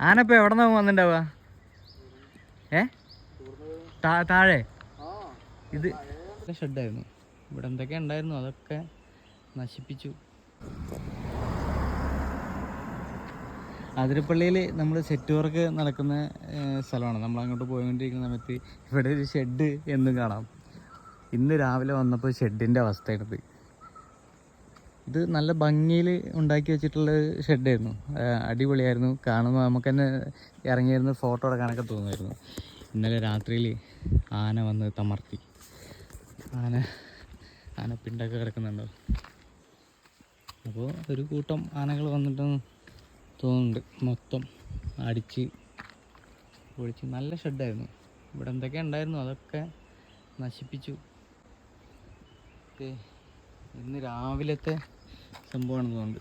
ആനപ്പോ എവിടെ നിന്നാ വന്നിണ്ടാവുക? താഴെ ഇത് ഷെഡായിരുന്നു. ഇവിടെ എന്തൊക്കെ ഉണ്ടായിരുന്നു അതൊക്കെ നശിപ്പിച്ചു. അതിരപ്പള്ളിയിൽ നമ്മൾ സെറ്റ് വർക്ക് നടക്കുന്ന സ്ഥലമാണ്. നമ്മൾ അങ്ങോട്ട് പോയിക്കൊണ്ടിരിക്കുന്ന സമയത്ത് ഇവിടെ ഒരു ഷെഡ് എന്നും കാണാം. ഇന്ന് രാവിലെ വന്നപ്പോൾ ഷെഡിൻ്റെ അവസ്ഥയാണിത്. ഇത് നല്ല ഭംഗിയിൽ ഉണ്ടാക്കി വെച്ചിട്ടുള്ള ഷെഡായിരുന്നു. അടിപൊളിയായിരുന്നു. കാണുമ്പോൾ നമുക്ക് തന്നെ ഇറങ്ങിയിരുന്ന് ഫോട്ടോ എടുക്കാനൊക്കെ തോന്നുമായിരുന്നു. ഇന്നലെ രാത്രിയിൽ ആന വന്ന് തമർത്തി. ആന പിണ്ടൊക്കെ കിടക്കുന്നുണ്ടോ? അപ്പോൾ ഒരു കൂട്ടം ആനകൾ വന്നിട്ടെന്ന് തോന്നുന്നുണ്ട്. മൊത്തം അടിച്ച് പൊളിച്ച്. നല്ല ഷെഡായിരുന്നു. ഇവിടെ എന്തൊക്കെ ഉണ്ടായിരുന്നു അതൊക്കെ നശിപ്പിച്ചു. ഇന്ന് രാവിലത്തെ സംഭവമാണെന്ന് തോന്നുന്നുണ്ട്.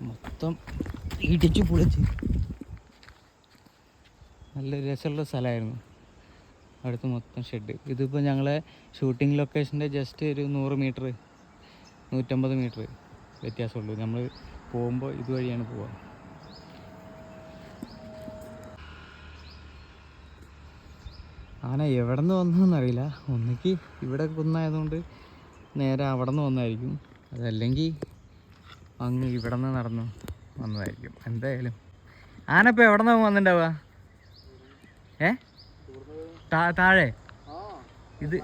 മൊത്തം ഇടിച്ചു പൊളിച്ച്. നല്ല രസമുള്ള സ്ഥലമായിരുന്നു. അടുത്ത് മൊത്തം ഷെഡ്. ഇതിപ്പോൾ ഞങ്ങളെ ഷൂട്ടിംഗ് ലൊക്കേഷൻ്റെ ജസ്റ്റ് ഒരു 100 മീറ്റർ 150 മീറ്റർ വ്യത്യാസമുള്ളൂ. നമ്മൾ പോകുമ്പോൾ ഇതുവഴിയാണ് പോവുക. ആന എവിടെ നിന്ന് വന്നതെന്നറിയില്ല. ഒന്നിക്ക് ഇവിടെ കുന്നായതുകൊണ്ട് നേരെ അവിടെ നിന്ന് വന്നതായിരിക്കും, അതല്ലെങ്കിൽ അങ്ങ് ഇവിടെ നിന്ന് നടന്ന് വന്നതായിരിക്കും. എന്തായാലും ആനപ്പോൾ എവിടെ നിന്നാണ് വന്നിട്ടുണ്ടാവുക? താഴെ ഇത്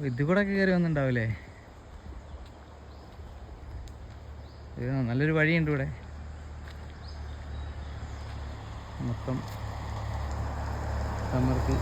ഇത് കൂടെ കയറി വന്നിട്ടുണ്ടാവില്ലേ? നല്ലൊരു വഴിയുണ്ട് ഇവിടെ. മൊത്തം തമർത്തി